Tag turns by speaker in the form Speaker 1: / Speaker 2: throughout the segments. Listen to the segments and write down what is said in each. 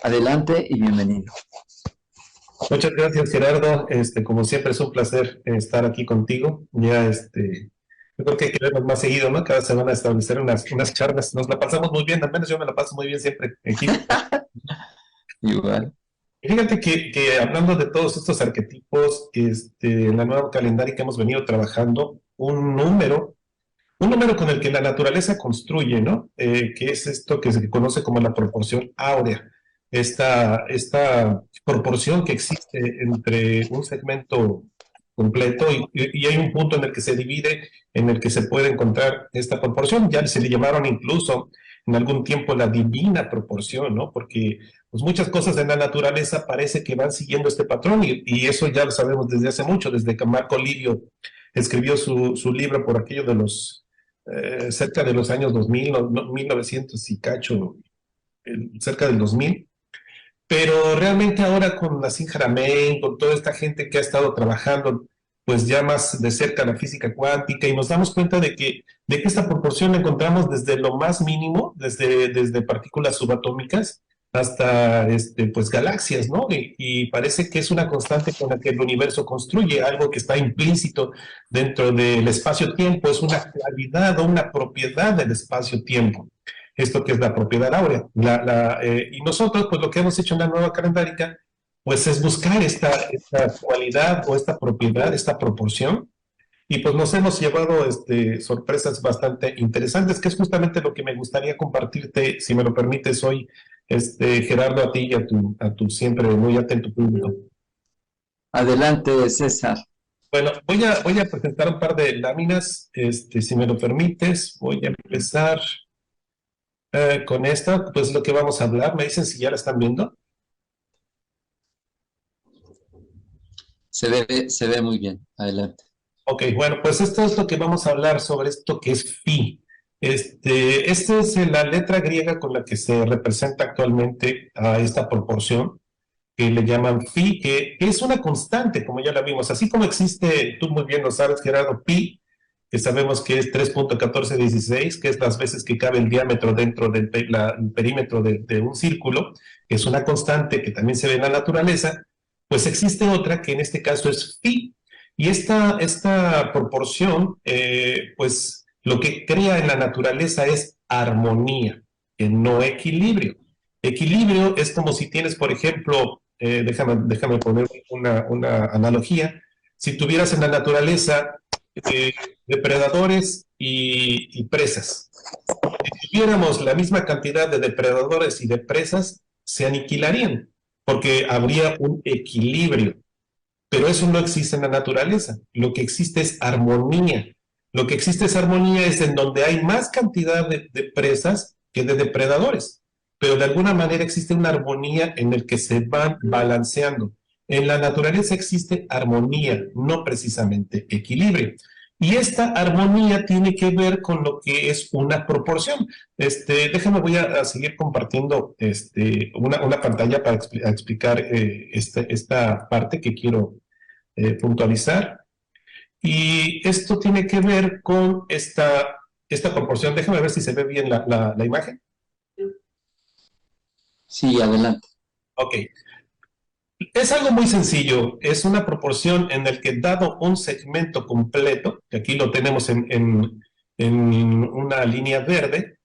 Speaker 1: Adelante y bienvenido.
Speaker 2: Muchas gracias, Gerardo. Como siempre es un placer estar aquí contigo. Yo creo que hay que vernos más seguido, ¿no? Cada semana establecer unas charlas. Nos la pasamos muy bien, al menos yo me la paso muy bien siempre aquí.
Speaker 1: Igual.
Speaker 2: Y fíjate que hablando de todos estos arquetipos, en la nueva calendario que hemos venido trabajando, un número con el que la naturaleza construye, ¿no? Que es esto que se conoce como la proporción áurea. Esta proporción que existe entre un segmento completo y hay un punto en el que se divide, en el que se puede encontrar esta proporción. Ya se le llamaron incluso en algún tiempo la divina proporción, ¿no? Porque pues, muchas cosas en la naturaleza parece que van siguiendo este patrón y eso ya lo sabemos desde hace mucho, desde que Marco Livio escribió su libro por aquello de los cerca de los años 2000, 1900 y cacho, cerca del 2000. Pero realmente ahora con Nassim Haramein, con toda esta gente que ha estado trabajando pues ya más de cerca la física cuántica y nos damos cuenta de que esta proporción la encontramos desde lo más mínimo, desde partículas subatómicas hasta pues galaxias, ¿no? Y parece que es una constante con la que el universo construye, algo que está implícito dentro del espacio-tiempo, es una cualidad o una propiedad del espacio-tiempo esto que es la propiedad áurea. Y nosotros, pues lo que hemos hecho en la nueva calendárica, pues es buscar esta cualidad o esta propiedad, esta proporción, y pues nos hemos llevado sorpresas bastante interesantes, que es justamente lo que me gustaría compartirte, si me lo permites hoy, Gerardo, a ti y a tu siempre muy atento público.
Speaker 1: Adelante, César.
Speaker 2: Bueno, voy a presentar un par de láminas, si me lo permites, voy a empezar con esta, pues lo que vamos a hablar. Me dicen si ya la están viendo.
Speaker 1: Se ve muy bien. Adelante.
Speaker 2: Ok, bueno, pues esto es lo que vamos a hablar sobre esto que es phi. Esta es la letra griega con la que se representa actualmente a esta proporción que le llaman phi, que es una constante, como ya la vimos. Así como existe, tú muy bien lo sabes, Gerardo, pi, que sabemos que es 3.1416, que es las veces que cabe el diámetro dentro del el perímetro de un círculo, que es una constante que también se ve en la naturaleza, pues existe otra que en este caso es phi. Y esta proporción, pues lo que crea en la naturaleza es armonía, no equilibrio. Equilibrio es como si tienes, por ejemplo, déjame poner una analogía. Si tuvieras en la naturaleza eh, depredadores y presas, si tuviéramos la misma cantidad de depredadores y de presas, se aniquilarían, porque habría un equilibrio. Pero eso no existe en la naturaleza. Lo que existe es armonía. Lo que existe es armonía es en donde hay más cantidad de presas que de depredadores. Pero de alguna manera existe una armonía en el que se van balanceando. En la naturaleza existe armonía, no precisamente equilibrio. Y esta armonía tiene que ver con lo que es una proporción. Déjame, voy a seguir compartiendo una pantalla para explicar esta parte que quiero puntualizar. Y esto tiene que ver con esta proporción. Déjame ver si se ve bien la imagen.
Speaker 1: Sí, adelante.
Speaker 2: Ok. Es algo muy sencillo. Es una proporción en el que dado un segmento completo, que aquí lo tenemos en una línea verde,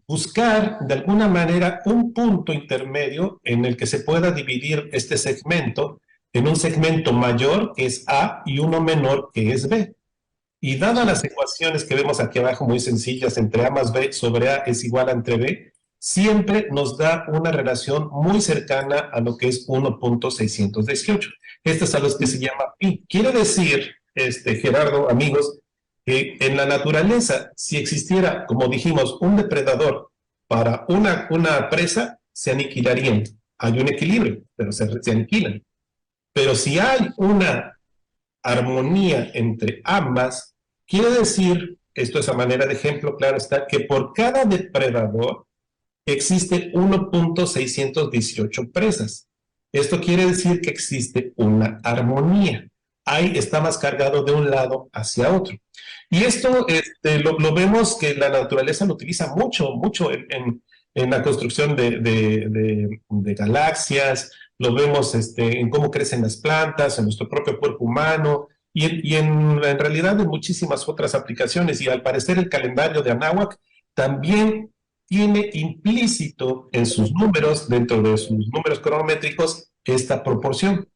Speaker 2: buscar de alguna manera un punto intermedio en el que se pueda dividir este segmento en un segmento mayor que es A y uno menor que es B. Y dadas las ecuaciones que vemos aquí abajo muy sencillas entre A más B sobre A es igual a entre B, siempre nos da una relación muy cercana a lo que es 1.618. Este es a los que se llama pi. Quiere decir, Gerardo, amigos, que en la naturaleza, si existiera, como dijimos, un depredador para una presa, se aniquilarían. Hay un equilibrio, pero se aniquilan. Pero si hay una armonía entre ambas, quiere decir, esto es a manera de ejemplo, claro está, que por cada depredador existe 1.618 presas. Esto quiere decir que existe una armonía. Ahí está más cargado de un lado hacia otro. Y esto lo vemos que la naturaleza lo utiliza mucho, mucho en la construcción de galaxias, lo vemos en cómo crecen las plantas, en nuestro propio cuerpo humano, en realidad en muchísimas otras aplicaciones. Y al parecer el calendario de Anáhuac también tiene implícito en sus números, dentro de sus números cronométricos, esta proporción.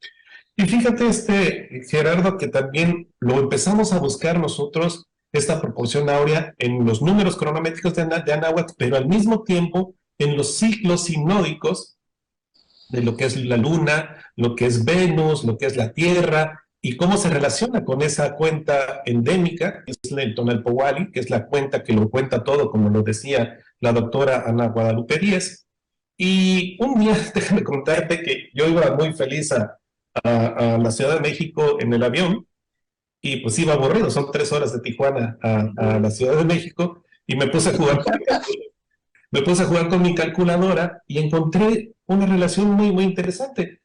Speaker 2: Y fíjate, Gerardo, que también lo empezamos a buscar nosotros, esta proporción áurea, en los números cronométricos de Anáhuac, pero al mismo tiempo en los ciclos sinódicos de lo que es la Luna, lo que es Venus, lo que es la Tierra, y cómo se relaciona con esa cuenta endémica, que es el Tonalpohualli, que es la cuenta que lo cuenta todo, como lo decía la doctora Ana Guadalupe Díez. Y un día, déjame contarte que yo iba muy feliz a la Ciudad de México en el avión, y pues iba aburrido, son 3 horas de Tijuana a la Ciudad de México, y me puse a jugar con mi calculadora y encontré una relación muy, muy interesante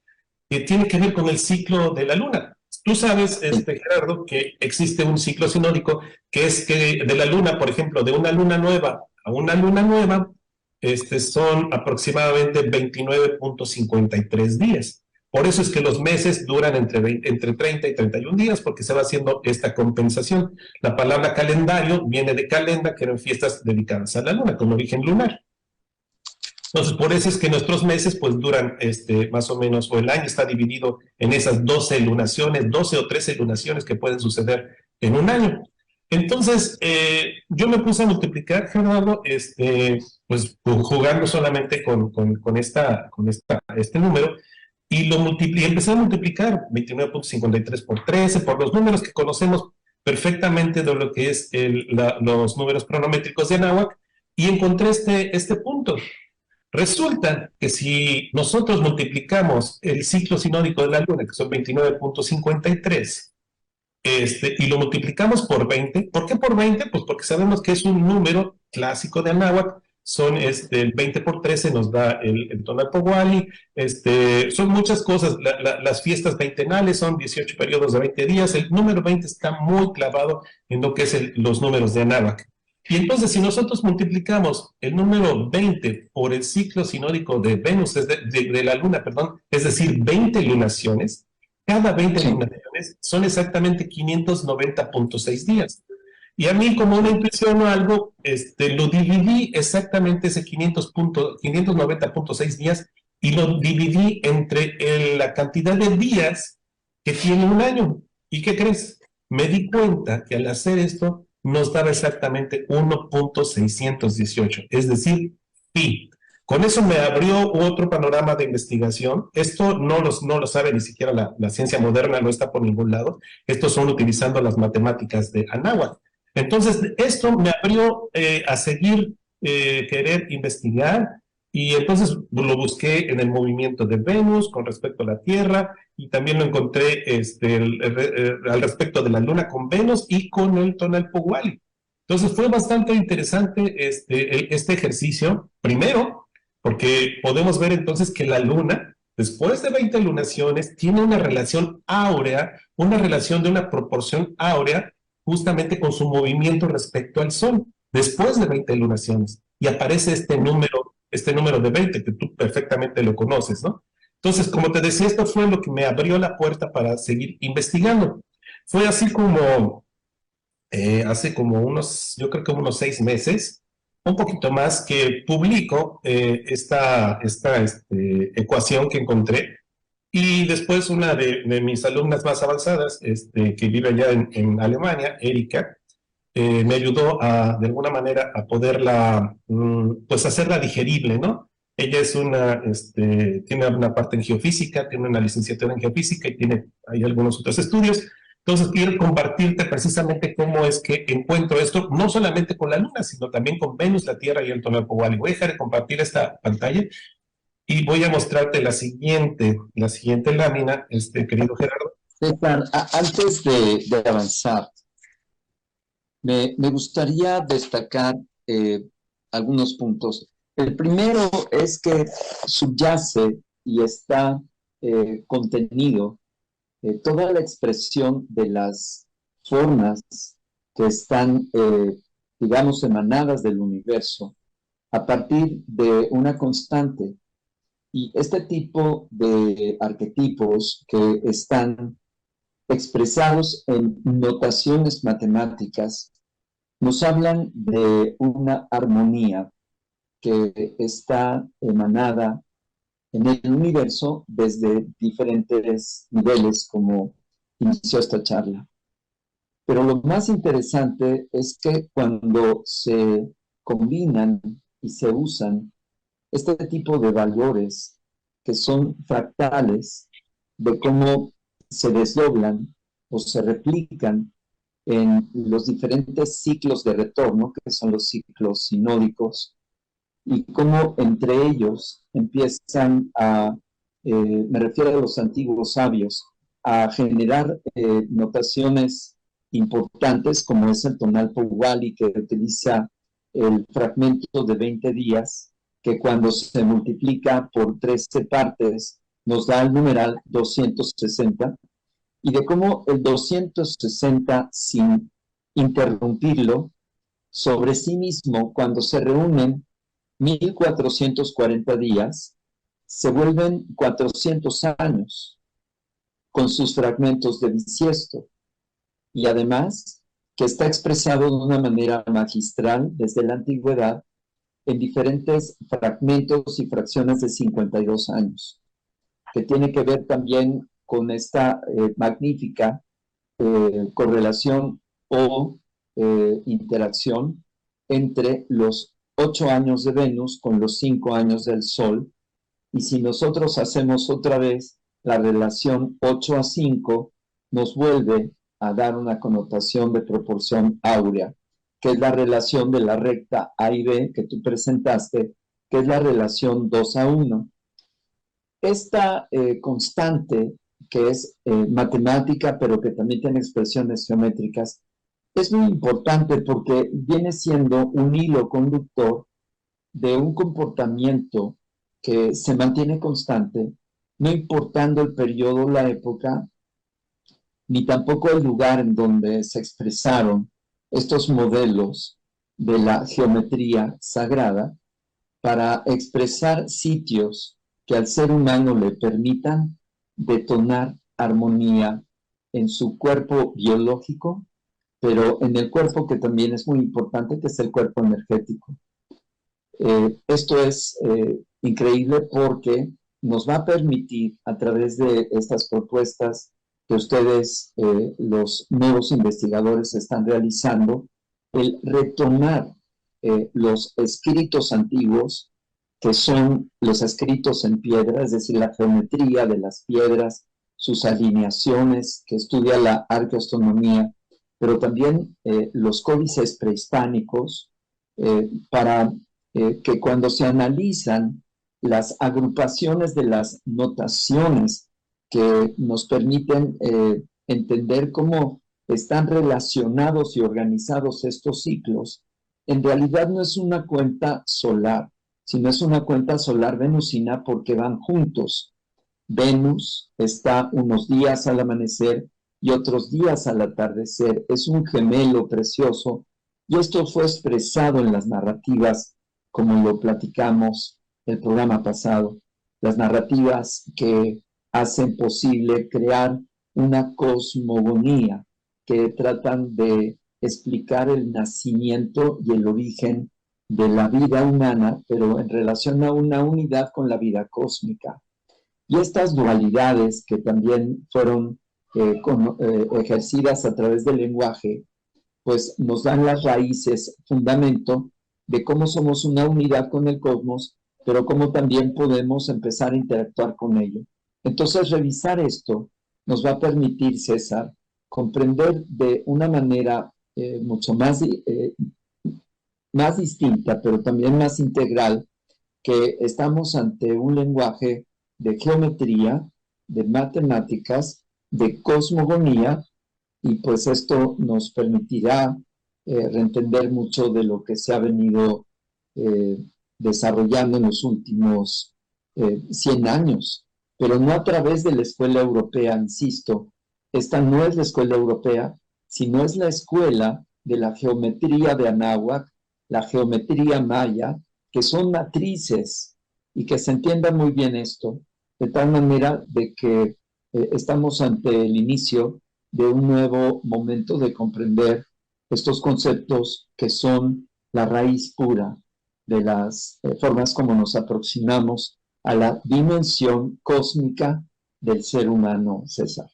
Speaker 2: que tiene que ver con el ciclo de la luna. Tú sabes, Gerardo, que existe un ciclo sinódico que es que de la luna, por ejemplo, de una luna nueva a una luna nueva, son aproximadamente 29.53 días. Por eso es que los meses duran entre 30 y 31 días, porque se va haciendo esta compensación. La palabra calendario viene de calenda, que eran fiestas dedicadas a la luna, con origen lunar. Entonces, por eso es que nuestros meses pues duran más o menos, o el año está dividido en esas 12 lunaciones, 12 o 13 lunaciones que pueden suceder en un año. Entonces, yo me puse a multiplicar, Gerardo, pues jugando solamente con este número, y empecé a multiplicar 29.53 por 13, por los números que conocemos perfectamente de lo que es los números cronométricos de Anáhuac, y encontré este punto. Resulta que si nosotros multiplicamos el ciclo sinódico de la Luna, que son 29.53, y lo multiplicamos por 20, ¿por qué por 20? Pues porque sabemos que es un número clásico de Anáhuac, el 20 por 13 nos da el Tonalpohualli, son muchas cosas, las fiestas veintenales son 18 periodos de 20 días, el número 20 está muy clavado en lo que es los números de Anáhuac. Y entonces, si nosotros multiplicamos el número 20 por el ciclo sinódico de Venus, de la Luna, perdón, es decir, 20 lunaciones, cada 20 lunaciones son exactamente 590.6 días. Y a mí, como una intuición o algo, lo dividí exactamente ese 590.6 días y lo dividí entre la cantidad de días que tiene un año. ¿Y qué crees? Me di cuenta que al hacer esto nos daba exactamente 1.618, es decir, pi. Con eso me abrió otro panorama de investigación. Esto no lo sabe ni siquiera la ciencia moderna, no está por ningún lado. Estos son utilizando las matemáticas de Anáhuac. Entonces, esto me abrió a seguir, querer investigar, y entonces lo busqué en el movimiento de Venus con respecto a la Tierra, y también lo encontré al respecto de la Luna con Venus y con el Tonalpohualli. Entonces fue bastante interesante este ejercicio, primero, porque podemos ver entonces que la Luna, después de 20 lunaciones, tiene una relación áurea, una relación de una proporción áurea, justamente con su movimiento respecto al Sol, después de 20 lunaciones. Y aparece este número de 20, que tú perfectamente lo conoces, ¿no? Entonces, como te decía, esto fue lo que me abrió la puerta para seguir investigando. Fue así como hace como yo creo que unos 6 meses, un poquito más, que publico esta ecuación que encontré. Y después una de mis alumnas más avanzadas, que vive allá en Alemania, Erika, me ayudó de alguna manera a poderla, pues hacerla digerible, ¿no? Ella tiene una parte en geofísica, tiene una licenciatura en geofísica y hay algunos otros estudios. Entonces quiero compartirte precisamente cómo es que encuentro esto, no solamente con la Luna, sino también con Venus, la Tierra y el Tonalpohualli. Voy a dejar de compartir esta pantalla y voy a mostrarte la siguiente lámina, querido Gerardo.
Speaker 1: César, antes de avanzar, me gustaría destacar algunos puntos. El primero es que subyace y está contenido toda la expresión de las formas que están, digamos, emanadas del universo a partir de una constante. Y este tipo de arquetipos que están expresados en notaciones matemáticas nos hablan de una armonía que está emanada en el universo desde diferentes niveles, como inició esta charla. Pero lo más interesante es que cuando se combinan y se usan este tipo de valores que son fractales de cómo se desdoblan o se replican en los diferentes ciclos de retorno, que son los ciclos sinódicos, y cómo entre ellos empiezan a, me refiero a los antiguos sabios, a generar notaciones importantes, como es el tonal Pouwali, que utiliza el fragmento de 20 días, que cuando se multiplica por 13 partes nos da el numeral 260, y de cómo el 260, sin interrumpirlo, sobre sí mismo, cuando se reúnen 1440 días, se vuelven 400 años con sus fragmentos de bisiesto, y además que está expresado de una manera magistral desde la antigüedad en diferentes fragmentos y fracciones de 52 años, que tiene que ver también con esta magnífica correlación o interacción entre los 8 años de Venus con los 5 años del Sol. Y si nosotros hacemos otra vez la relación 8 a 5, nos vuelve a dar una connotación de proporción áurea, que es la relación de la recta A y B que tú presentaste, que es la relación 2 a 1. Esta constante, que es matemática, pero que también tiene expresiones geométricas, es muy importante porque viene siendo un hilo conductor de un comportamiento que se mantiene constante, no importando el periodo, la época, ni tampoco el lugar en donde se expresaron estos modelos de la geometría sagrada, para expresar sitios que al ser humano le permitan detonar armonía en su cuerpo biológico, pero en el cuerpo que también es muy importante, que es el cuerpo energético. Esto es increíble porque nos va a permitir, a través de estas propuestas que ustedes, los nuevos investigadores, están realizando, el retomar los escritos antiguos, que son los escritos en piedra, es decir, la geometría de las piedras, sus alineaciones, que estudia la arqueoastronomía, pero también los códices prehispánicos, para que cuando se analizan las agrupaciones de las notaciones que nos permiten entender cómo están relacionados y organizados estos ciclos, en realidad no es una cuenta solar, sino es una cuenta solar venusina, porque van juntos. Venus está unos días al amanecer y otros días al atardecer. Es un gemelo precioso, y esto fue expresado en las narrativas, como lo platicamos el programa pasado, las narrativas que hacen posible crear una cosmogonía, que tratan de explicar el nacimiento y el origen de la vida humana, pero en relación a una unidad con la vida cósmica. Y estas dualidades que también fueron ejercidas a través del lenguaje, pues nos dan las raíces, fundamento de cómo somos una unidad con el cosmos, pero cómo también podemos empezar a interactuar con ello. Entonces, revisar esto nos va a permitir, César, comprender de una manera mucho más distinta, pero también más integral, que estamos ante un lenguaje de geometría, de matemáticas, de cosmogonía, y pues esto nos permitirá reentender mucho de lo que se ha venido desarrollando en los últimos 100 años, pero no a través de la escuela europea, insisto. Esta no es la escuela europea, sino es la escuela de la geometría de Anáhuac, la geometría maya, que son matrices y que se entienda muy bien esto, de tal manera de que estamos ante el inicio de un nuevo momento de comprender estos conceptos que son la raíz pura de las formas como nos aproximamos a la dimensión cósmica del ser humano, César.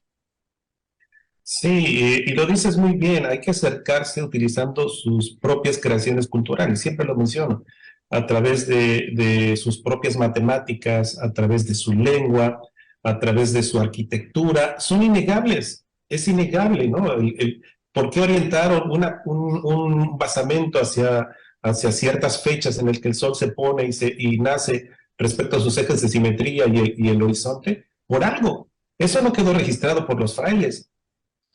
Speaker 2: Sí, y lo dices muy bien, hay que acercarse utilizando sus propias creaciones culturales, siempre lo menciono, a través de sus propias matemáticas, a través de su lengua, a través de su arquitectura, son innegables, es innegable, ¿no? ¿Por qué orientaron un basamento hacia ciertas fechas en el que el sol se pone y nace respecto a sus ejes de simetría y el horizonte? Por algo. Eso no quedó registrado por los frailes.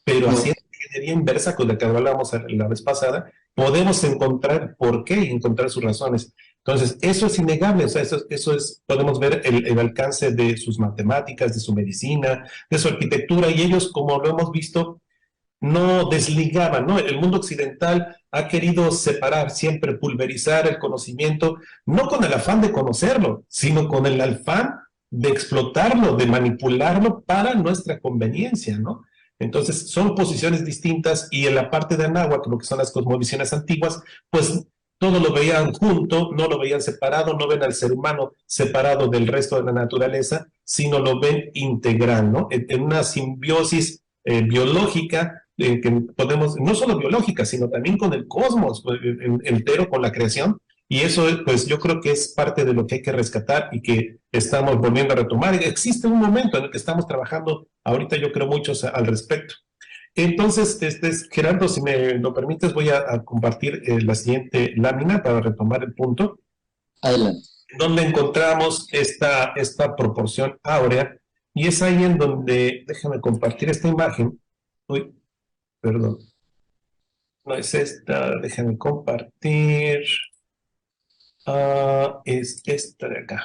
Speaker 2: Pero
Speaker 1: No,
Speaker 2: haciendo ingeniería inversa, con la que hablábamos la vez pasada, podemos encontrar por qué y encontrar sus razones. Entonces, eso es innegable, o sea, eso es, podemos ver el alcance de sus matemáticas, de su medicina, de su arquitectura, y ellos, como lo hemos visto, no desligaban, ¿no? El mundo occidental ha querido separar, siempre pulverizar el conocimiento, no con el afán de conocerlo, sino con el afán de explotarlo, de manipularlo para nuestra conveniencia, ¿no? Entonces, son posiciones distintas y en la parte de Anáhuac, lo que son las cosmovisiones antiguas, pues todo lo veían junto, no lo veían separado, no ven al ser humano separado del resto de la naturaleza, sino lo ven integral, ¿no? En una simbiosis biológica que podemos, no solo biológica, sino también con el cosmos entero, con la creación, y eso, pues yo creo que es parte de lo que hay que rescatar y que estamos volviendo a retomar. Existe un momento en el que estamos trabajando, ahorita yo creo muchos al respecto. Entonces, Gerardo, si me lo permites, voy a compartir la siguiente lámina para retomar el punto,
Speaker 1: adelante.
Speaker 2: donde encontramos esta proporción áurea, y es ahí en donde, déjame compartir esta imagen. Uy, perdón. No es esta, déjame compartir. Es esta de acá.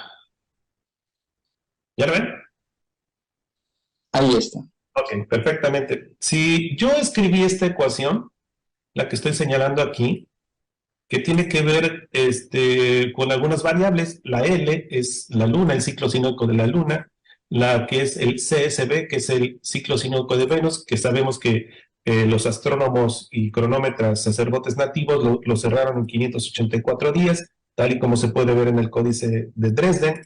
Speaker 2: ¿Ya lo ven?
Speaker 1: Ahí está.
Speaker 2: Ok, perfectamente. Si yo escribí esta ecuación, la que estoy señalando aquí, que tiene que ver con algunas variables, la L es la luna, el ciclo sinódico de la luna, la que es el CSB, que es el ciclo sinódico de Venus, que sabemos que los astrónomos y cronómetras sacerdotes nativos lo cerraron en 584 días, tal y como se puede ver en el códice de Dresden.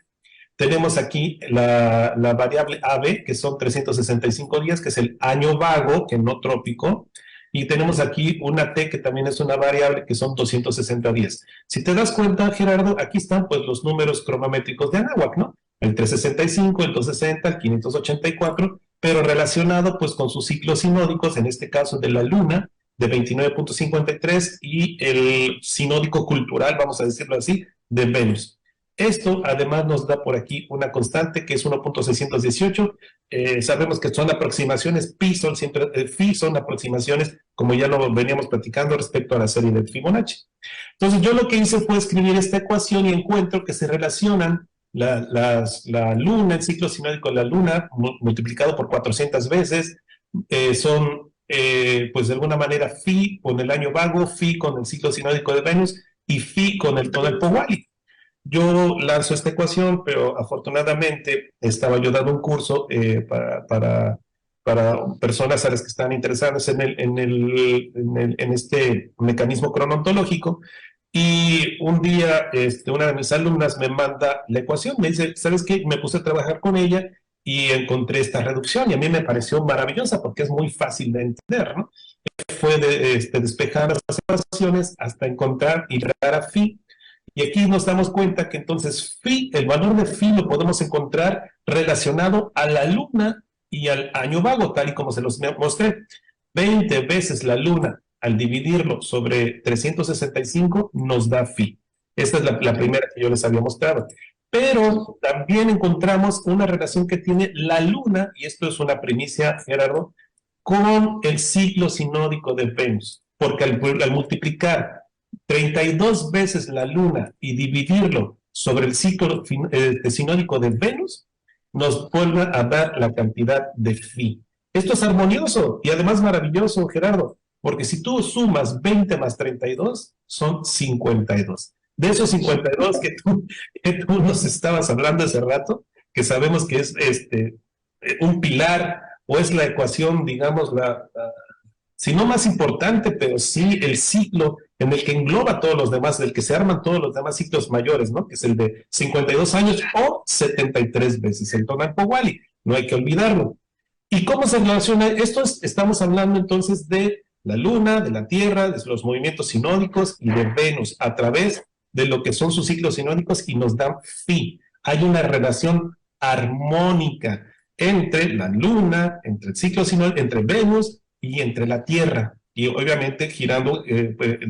Speaker 2: Tenemos aquí la variable AB, que son 365 días, que es el año vago, que no trópico, y tenemos aquí una T, que también es una variable, que son 260 días. Si te das cuenta, Gerardo, aquí están pues los números cronométricos de Anáhuac, ¿no? El 365, el 260, el 584, pero relacionado pues con sus ciclos sinódicos, en este caso de la luna, de 29.53, y el sinódico cultural, vamos a decirlo así, de Venus. Esto además nos da por aquí una constante que es 1.618. Sabemos que son aproximaciones, pi son siempre, phi son aproximaciones, como ya lo veníamos platicando respecto a la serie de Fibonacci. Entonces yo lo que hice fue escribir esta ecuación y encuentro que se relacionan la luna, el ciclo sinódico de la luna, multiplicado por 400 veces, son pues de alguna manera phi con el año vago, phi con el ciclo sinódico de Venus y phi con el tonel Powali. Yo lanzo esta ecuación, pero afortunadamente estaba yo dando un curso para personas a las que están interesadas en este mecanismo cronontológico. Y un día una de mis alumnas me manda la ecuación, me dice, ¿sabes qué? Me puse a trabajar con ella y encontré esta reducción y a mí me pareció maravillosa porque es muy fácil de entender, ¿no? Fue despejar las ecuaciones hasta encontrar y llegar a phi. Y aquí nos damos cuenta que entonces phi, el valor de phi lo podemos encontrar relacionado a la luna y al año vago, tal y como se los mostré. 20 veces la luna al dividirlo sobre 365 nos da phi. Esta es la primera que yo les había mostrado. Pero también encontramos una relación que tiene la luna, y esto es una primicia, Gerardo, con el ciclo sinódico de Venus. Porque al multiplicar 32 veces la luna y dividirlo sobre el ciclo sinódico de Venus, nos vuelve a dar la cantidad de phi. Esto es armonioso y además maravilloso, Gerardo, porque si tú sumas 20 más 32, son 52. de esos 52 que tú nos estabas hablando hace rato, que sabemos que es un pilar o es la ecuación, digamos, si no más importante, pero sí el ciclo en el que engloba todos los demás, del que se arman todos los demás ciclos mayores, ¿no? Que es el de 52 años o 73 veces el Tonalpohualli, no hay que olvidarlo. ¿Y cómo se relaciona esto? Estamos hablando entonces de la Luna, de la Tierra, de los movimientos sinódicos y de Venus a través de lo que son sus ciclos sinódicos y nos dan phi. Hay una relación armónica entre la Luna, entre el ciclo sinódico, entre Venus y entre la Tierra, y obviamente girando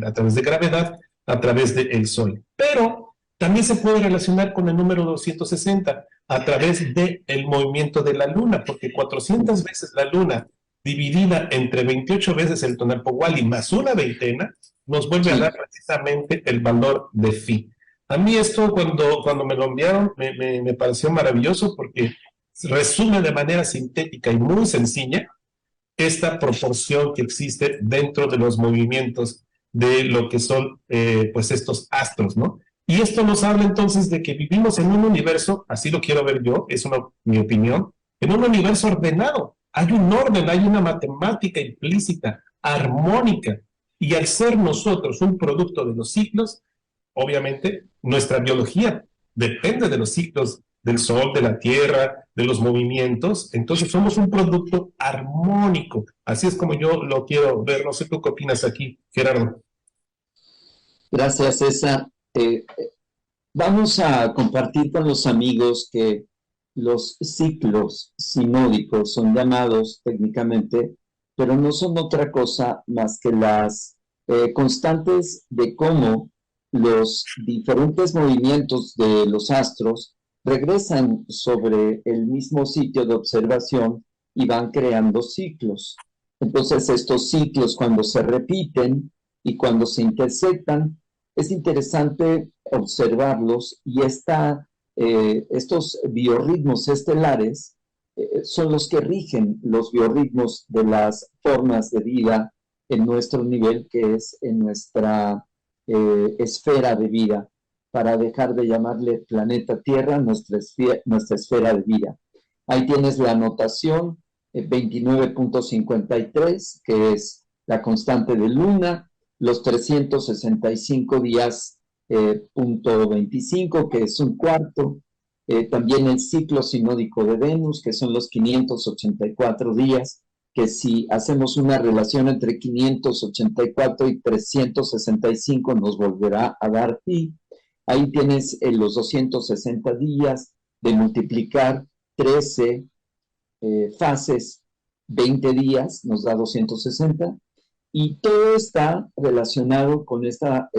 Speaker 2: a través de gravedad, a través del Sol. Pero también se puede relacionar con el número 260 a través del movimiento de la Luna, porque 400 veces la Luna dividida entre 28 veces el Tonalpohualli más una veintena, nos vuelve a dar precisamente el valor de phi. A mí esto cuando me lo enviaron me pareció maravilloso porque resume de manera sintética y muy sencilla esta proporción que existe dentro de los movimientos de lo que son pues estos astros, ¿no? Y esto nos habla entonces de que vivimos en un universo, así lo quiero ver yo, es mi opinión, en un universo ordenado. Hay un orden, hay una matemática implícita, armónica, y al ser nosotros un producto de los ciclos, obviamente nuestra biología depende de los ciclos del Sol, de la Tierra, de los movimientos, entonces somos un producto armónico. Así es como yo lo quiero ver. No sé tú qué opinas aquí, Gerardo.
Speaker 1: Gracias, César. Vamos a compartir con los amigos que los ciclos sinódicos son llamados técnicamente, pero no son otra cosa más que las constantes de cómo los diferentes movimientos de los astros regresan sobre el mismo sitio de observación y van creando ciclos. Entonces, estos ciclos, cuando se repiten y cuando se intersectan, es interesante observarlos, y estos biorritmos estelares son los que rigen los biorritmos de las formas de vida en nuestro nivel, que es en nuestra esfera de vida, para dejar de llamarle planeta Tierra, nuestra esfera de vida. Ahí tienes la anotación 29.53, que es la constante de Luna, los 365 días, punto 25, que es un cuarto, también el ciclo sinódico de Venus, que son los 584 días, que si hacemos una relación entre 584 y 365 nos volverá a dar pi. Ahí tienes los 260 días de multiplicar 13 fases, 20 días, nos da 260, y todo está relacionado con esta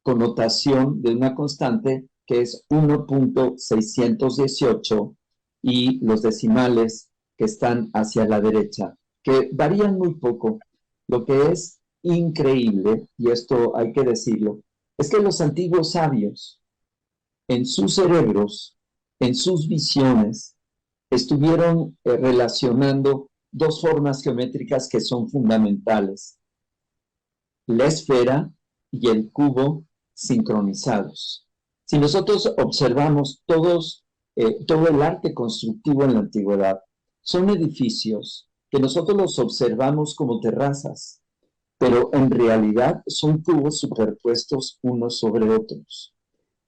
Speaker 1: connotación de una constante que es 1.618 y los decimales que están hacia la derecha, que varían muy poco. Lo que es increíble, y esto hay que decirlo, es que los antiguos sabios, en sus cerebros, en sus visiones, estuvieron relacionando dos formas geométricas que son fundamentales: la esfera y el cubo sincronizados. Si nosotros observamos todo el arte constructivo en la antigüedad, son edificios que nosotros los observamos como terrazas, pero en realidad son cubos superpuestos unos sobre otros.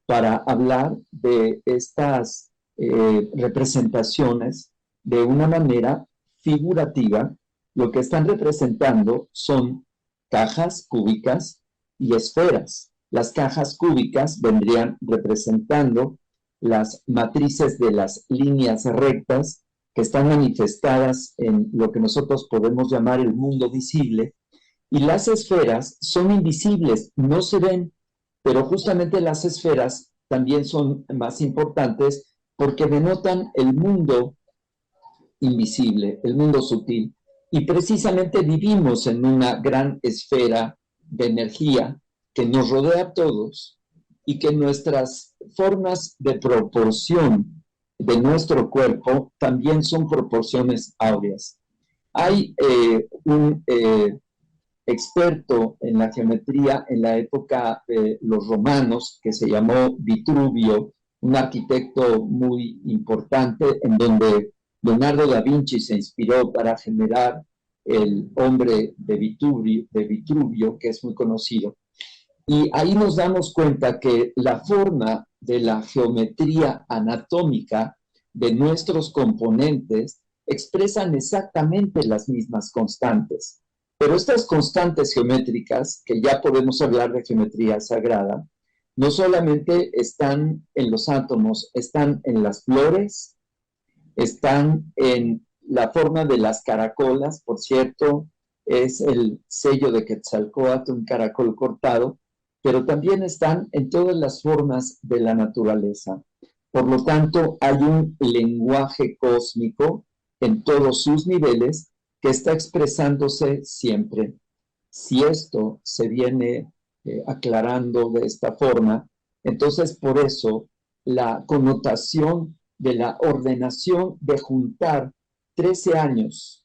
Speaker 1: Para hablar de estas representaciones de una manera figurativa, lo que están representando son cajas cúbicas y esferas. Las cajas cúbicas vendrían representando las matrices de las líneas rectas que están manifestadas en lo que nosotros podemos llamar el mundo visible, y las esferas son invisibles, no se ven, pero justamente las esferas también son más importantes porque denotan el mundo invisible, el mundo sutil, y precisamente vivimos en una gran esfera de energía que nos rodea a todos, y que nuestras formas de proporción de nuestro cuerpo también son proporciones áureas. Hay experto en la geometría en la época de los romanos, que se llamó Vitruvio, un arquitecto muy importante, en donde Leonardo da Vinci se inspiró para generar el hombre de Vitruvio, que es muy conocido. Y ahí nos damos cuenta que la forma de la geometría anatómica de nuestros componentes expresan exactamente las mismas constantes. Pero estas constantes geométricas, que ya podemos hablar de geometría sagrada, no solamente están en los átomos, están en las flores, están en la forma de las caracolas, por cierto, es el sello de Quetzalcóatl, un caracol cortado, pero también están en todas las formas de la naturaleza. Por lo tanto, hay un lenguaje cósmico en todos sus niveles que está expresándose siempre. Si esto se viene aclarando de esta forma, entonces por eso la connotación de la ordenación de juntar 13 años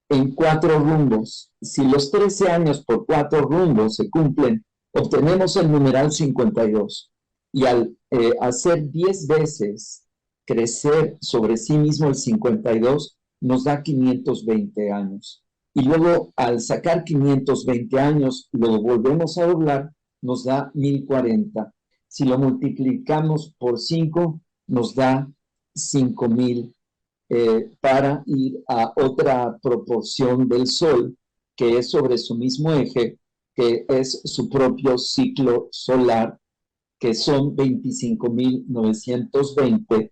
Speaker 1: en 4 rumbos, si los 13 años por 4 rumbos se cumplen, obtenemos el numeral 52. Y al hacer 10 veces crecer sobre sí mismo el 52, nos da 520 años. Y luego, al sacar 520 años, lo volvemos a doblar, nos da 1040. Si lo multiplicamos por 5, nos da 5000, para ir a otra proporción del Sol, que es sobre su mismo eje, que es su propio ciclo solar, que son 25.920,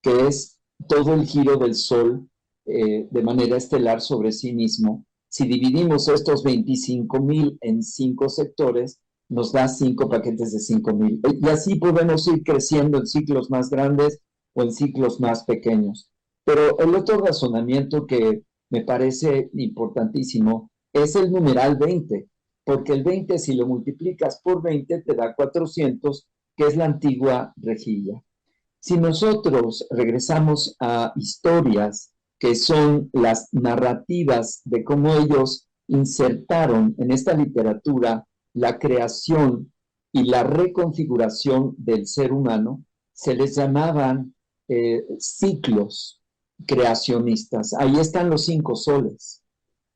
Speaker 1: que es todo el giro del Sol de manera estelar sobre sí mismo. Si dividimos estos 25.000 en 5 sectores, nos da 5 paquetes de 5.000. Y así podemos ir creciendo en ciclos más grandes o en ciclos más pequeños. Pero el otro razonamiento que me parece importantísimo es el numeral 20, porque el 20, si lo multiplicas por 20, te da 400, que es la antigua rejilla. Si nosotros regresamos a historias que son las narrativas de cómo ellos insertaron en esta literatura la creación y la reconfiguración del ser humano, se les llamaban ciclos creacionistas. Ahí están los 5 soles.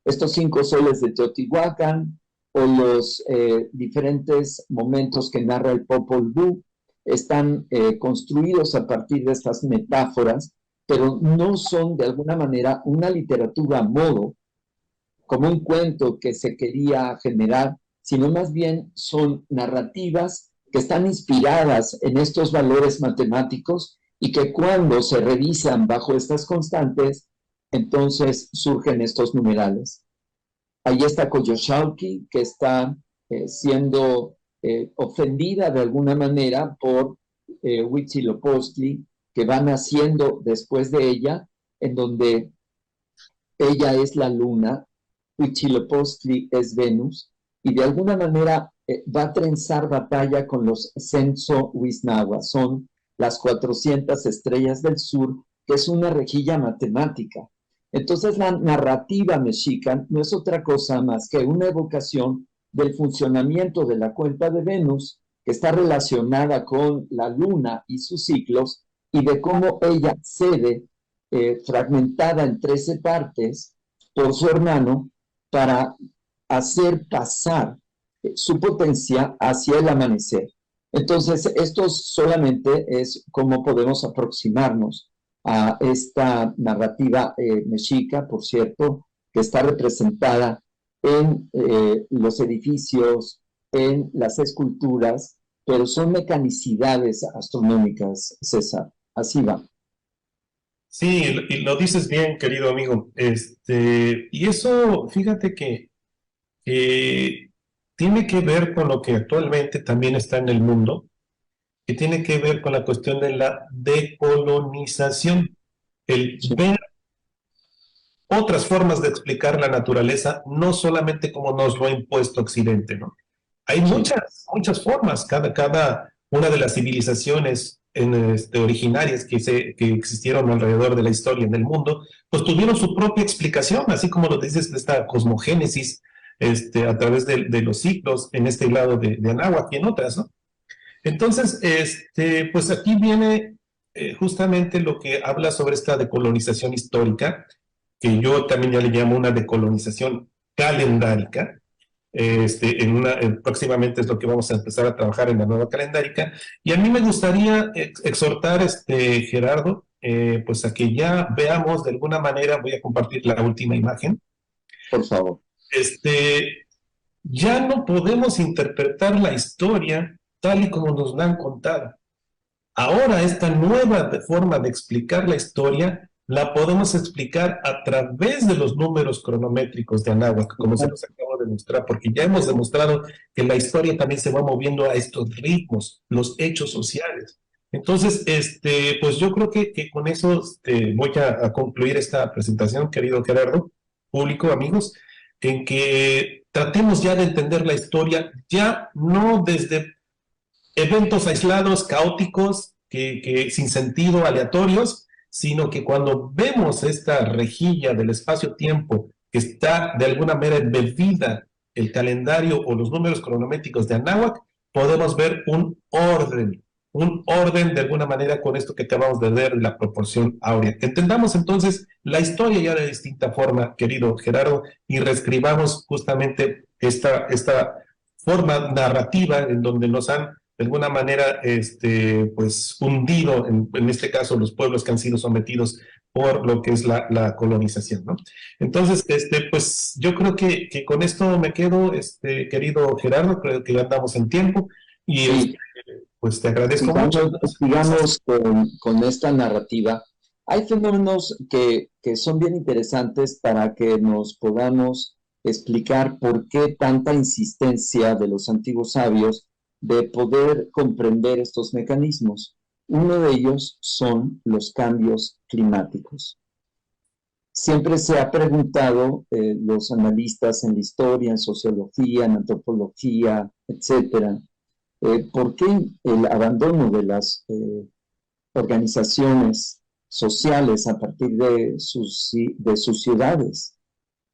Speaker 1: Estos 5 soles de Teotihuacán o los diferentes momentos que narra el Popol Vuh están construidos a partir de estas metáforas, pero no son de alguna manera una literatura a modo, como un cuento que se quería generar, sino más bien son narrativas que están inspiradas en estos valores matemáticos y que cuando se revisan bajo estas constantes, entonces surgen estos numerales. Ahí está Coyolxauhqui, que está siendo ofendida de alguna manera por Huitzilopochtli, que va naciendo después de ella, en donde ella es la luna, Huitzilopochtli es Venus, y de alguna manera va a trenzar batalla con los Censo-Huiznahua, son las 400 estrellas del sur, que es una rejilla matemática. Entonces la narrativa mexica no es otra cosa más que una evocación del funcionamiento de la cuenta de Venus, que está relacionada con la luna y sus ciclos, y de cómo ella cede, fragmentada en 13 partes, por su hermano, para hacer pasar su potencia hacia el amanecer. Entonces, esto solamente es cómo podemos aproximarnos a esta narrativa mexica, por cierto, que está representada en los edificios, en las esculturas, pero son mecanicidades astronómicas, César. Así va.
Speaker 2: Sí, y lo dices bien, querido amigo. Y eso, fíjate que tiene que ver con lo que actualmente también está en el mundo, que tiene que ver con la cuestión de la decolonización, el ver otras formas de explicar la naturaleza, no solamente como nos lo ha impuesto Occidente, ¿no? Hay muchas formas, cada una de las civilizaciones originarias que existieron alrededor de la historia en el mundo, pues tuvieron su propia explicación, así como lo dices de esta cosmogénesis a través de los ciclos en este lado de Anáhuac y en otras, ¿no? Entonces, pues aquí viene justamente lo que habla sobre esta decolonización histórica, que yo también ya le llamo una decolonización calendárica. Próximamente es lo que vamos a empezar a trabajar en la nueva calendárica. Y a mí me gustaría exhortar, Gerardo, pues a que ya veamos de alguna manera, voy a compartir la última imagen.
Speaker 1: Por favor.
Speaker 2: Ya no podemos interpretar la historia tal y como nos la han contado. Ahora esta nueva forma de explicar la historia la podemos explicar a través de los números cronométricos de Anáhuac, como se nos acaba de mostrar, porque ya hemos demostrado que la historia también se va moviendo a estos ritmos, los hechos sociales. Entonces, pues yo creo que con eso voy a concluir esta presentación, querido Gerardo, público, amigos, en que tratemos ya de entender la historia, ya no desde eventos aislados, caóticos, que sin sentido, aleatorios, sino que cuando vemos esta rejilla del espacio-tiempo que está de alguna manera embebida el calendario o los números cronométricos de Anáhuac, podemos ver un orden de alguna manera con esto que acabamos de ver, la proporción áurea. Entendamos entonces la historia ya de distinta forma, querido Gerardo, y reescribamos justamente esta forma narrativa en donde nos han de alguna manera, pues, hundido, en este caso, los pueblos que han sido sometidos por lo que es la colonización, ¿no? Entonces, pues, yo creo que con esto me quedo, querido Gerardo, creo que ya andamos en tiempo, y
Speaker 1: Sí.
Speaker 2: Pues te agradezco mucho.
Speaker 1: Sigamos con esta narrativa. Hay fenómenos que son bien interesantes para que nos podamos explicar por qué tanta insistencia de los antiguos sabios de poder comprender estos mecanismos. Uno de ellos son los cambios climáticos. Siempre se ha preguntado, los analistas en la historia, en sociología, en antropología, etcétera, ¿por qué el abandono de las organizaciones sociales a partir de sus ciudades?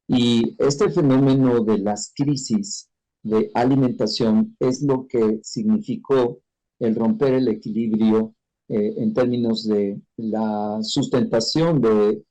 Speaker 1: Y este fenómeno de las crisis de alimentación es lo que significó el romper el equilibrio en términos de la sustentación de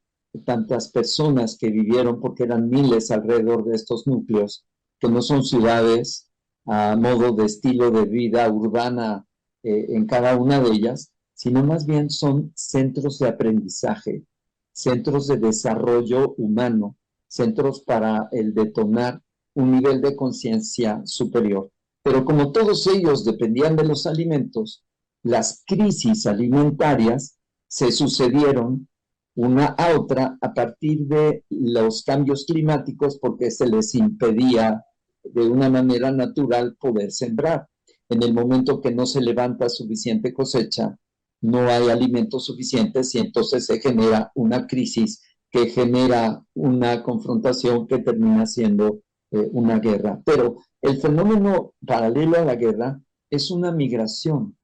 Speaker 1: tantas personas que vivieron, porque eran miles alrededor de estos núcleos, que no son ciudades a modo de estilo de vida urbana en cada una de ellas, sino más bien son centros de aprendizaje, centros de desarrollo humano, centros para el detonar un nivel de conciencia superior. Pero como todos ellos dependían de los alimentos, las crisis alimentarias se sucedieron una a otra a partir de los cambios climáticos, porque se les impedía de una manera natural poder sembrar. En el momento que no se levanta suficiente cosecha, no hay alimentos suficientes y entonces se genera una crisis que genera una confrontación que termina siendo una guerra. Pero el fenómeno paralelo a la guerra es una migración.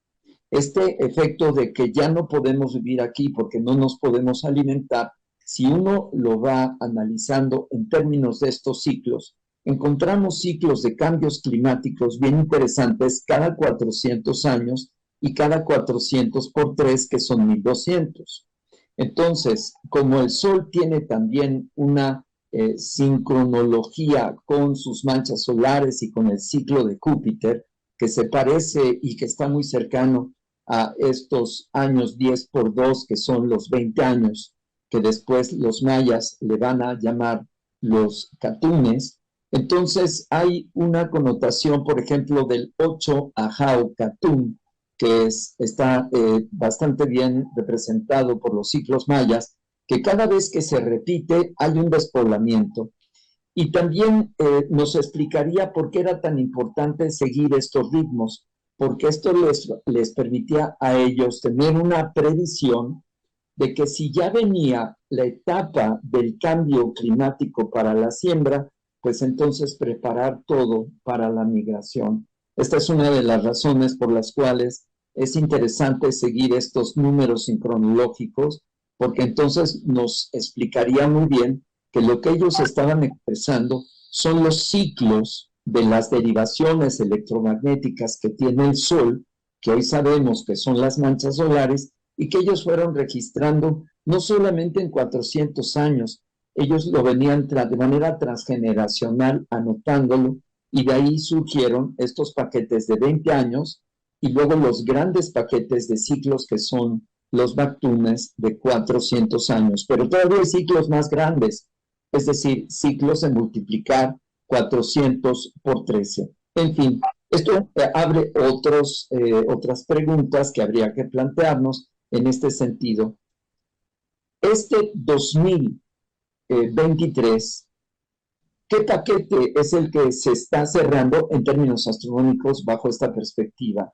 Speaker 1: Este efecto de que ya no podemos vivir aquí porque no nos podemos alimentar, si uno lo va analizando en términos de estos ciclos, encontramos ciclos de cambios climáticos bien interesantes cada 400 años y cada 400 por 3, que son 1200. Entonces, como el Sol tiene también una sincronología con sus manchas solares y con el ciclo de Júpiter, que se parece y que está muy cercano a estos años 10 por 2, que son los 20 años, que después los mayas le van a llamar los catunes. Entonces hay una connotación, por ejemplo, del 8 Ajao Catún, que está bastante bien representado por los ciclos mayas, que cada vez que se repite hay un despoblamiento. Y también nos explicaría por qué era tan importante seguir estos ritmos, porque esto les permitía a ellos tener una previsión de que si ya venía la etapa del cambio climático para la siembra, pues entonces preparar todo para la migración. Esta es una de las razones por las cuales es interesante seguir estos números sincronológicos, porque entonces nos explicaría muy bien que lo que ellos estaban expresando son los ciclos de las derivaciones electromagnéticas que tiene el Sol, que hoy sabemos que son las manchas solares, y que ellos fueron registrando no solamente en 400 años, ellos lo venían de manera transgeneracional anotándolo, y de ahí surgieron estos paquetes de 20 años, y luego los grandes paquetes de ciclos que son los bactunes de 400 años. Pero todavía hay ciclos más grandes, es decir, ciclos de multiplicar 400 por 13. En fin, esto abre otras preguntas que habría que plantearnos en este sentido. Este 2023, ¿qué paquete es el que se está cerrando en términos astronómicos bajo esta perspectiva?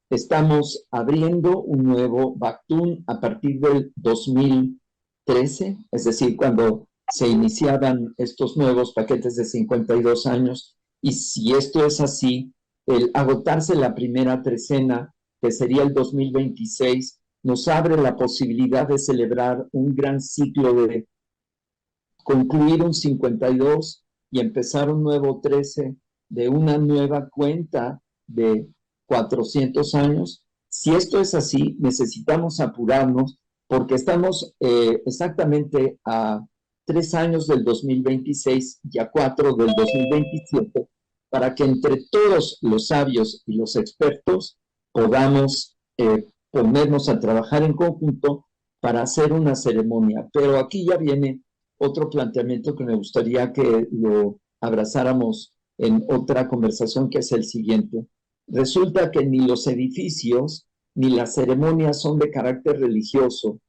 Speaker 1: Estamos abriendo un nuevo Bactún a partir del 2013, es decir, cuando se iniciaban estos nuevos paquetes de 52 años, y si esto es así, el agotarse la primera trecena, que sería el 2026, nos abre la posibilidad de celebrar un gran ciclo, de concluir un 52 y empezar un nuevo 13 de una nueva cuenta de 400 años. Si esto es así, necesitamos apurarnos porque estamos exactamente a 3 años del 2026 y a 4 del 2027 para que entre todos los sabios y los expertos podamos ponernos a trabajar en conjunto para hacer una ceremonia. Pero aquí ya viene otro planteamiento que me gustaría que lo abrazáramos en otra conversación, que es el siguiente. Resulta que ni los edificios ni las ceremonias son de carácter religioso,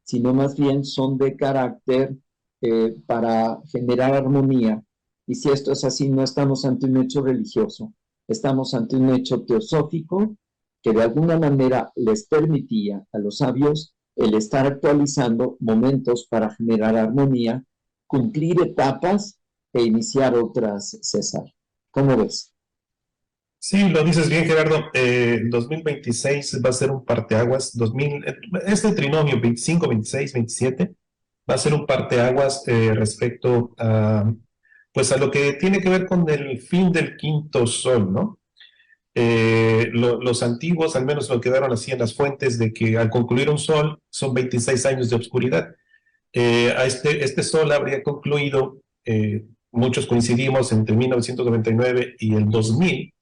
Speaker 1: sino más bien son de carácter para generar armonía. Y si esto es así, no estamos ante un hecho religioso, estamos ante un hecho teosófico que de alguna manera les permitía a los sabios el estar actualizando momentos para generar armonía, cumplir etapas e iniciar otras, César. ¿Cómo ves?
Speaker 2: Sí, lo dices bien, Gerardo. 2026 va a ser un parteaguas. Este trinomio 25, 26, 27 va a ser un parteaguas respecto a, pues a lo que tiene que ver con el fin del quinto sol, ¿no? Los antiguos, al menos lo quedaron así en las fuentes, de que al concluir un sol son 26 años de oscuridad. Este sol habría concluido, muchos coincidimos entre 1999 y el 2000,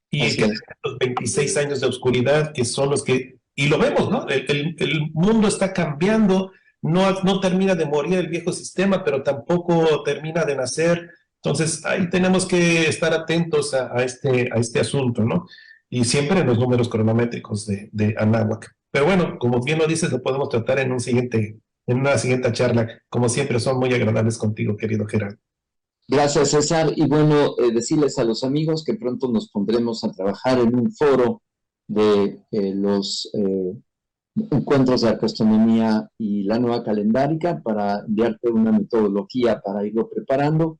Speaker 2: y
Speaker 1: Así
Speaker 2: que
Speaker 1: es.
Speaker 2: los 26 años de oscuridad, que son los que, y lo vemos, ¿no? El mundo está cambiando, no termina de morir el viejo sistema, pero tampoco termina de nacer. Entonces, ahí tenemos que estar atentos a este asunto, ¿no? Y siempre en los números cronométricos de Anáhuac. Pero bueno, como bien lo dices, lo podemos tratar en una siguiente charla. Como siempre, son muy agradables contigo, querido Gerardo.
Speaker 1: Gracias, César. Y bueno, decirles a los amigos que pronto nos pondremos a trabajar en un foro de los encuentros de arcoastronomía y la nueva calendárica para enviarte una metodología para irlo preparando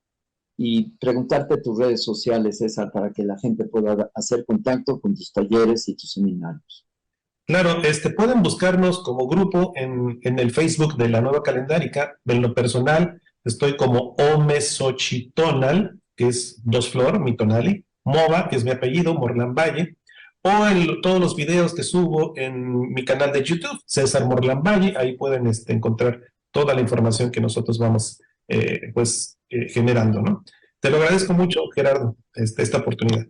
Speaker 1: y preguntarte tus redes sociales, César, para que la gente pueda hacer contacto con tus talleres y tus seminarios.
Speaker 2: Claro, pueden buscarnos como grupo en el Facebook de la nueva calendárica. En lo personal, estoy como Omesochitonal, que es dos flor, mi tonali, Mova, que es mi apellido, Morlan Valle, o en todos los videos que subo en mi canal de YouTube, César Morlan Valle. Ahí pueden encontrar toda la información que nosotros vamos generando, ¿no? Te lo agradezco mucho, Gerardo, esta oportunidad.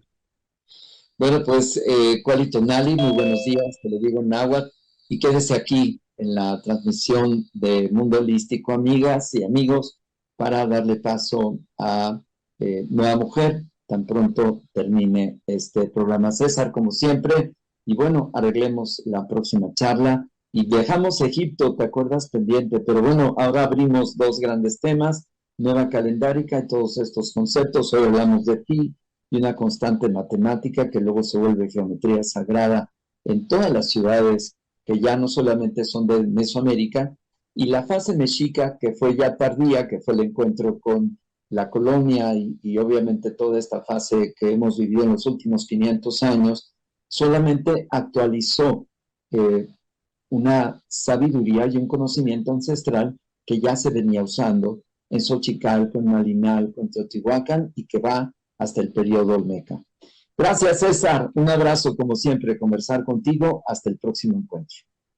Speaker 1: Bueno, pues, Cualito Nali, muy buenos días, te lo digo en náhuatl, y quédese aquí en la transmisión de Mundo Holístico, amigas y amigos, para darle paso a Nueva Mujer, tan pronto termine este programa. César, como siempre, y bueno, arreglemos la próxima charla, y dejamos Egipto, ¿te acuerdas? Pendiente, pero bueno, ahora abrimos dos grandes temas, nueva calendárica y todos estos conceptos. Hoy hablamos de ti, y una constante matemática que luego se vuelve geometría sagrada en todas las ciudades que ya no solamente son de Mesoamérica, y la fase mexica, que fue ya tardía, que fue el encuentro con la colonia y obviamente toda esta fase que hemos vivido en los últimos 500 años, solamente actualizó una sabiduría y un conocimiento ancestral que ya se venía usando en Xochicalco, en Malinalco, en Teotihuacán y que va hasta el periodo Olmeca. Gracias, César. Un abrazo, como siempre, conversar contigo. Hasta el próximo encuentro.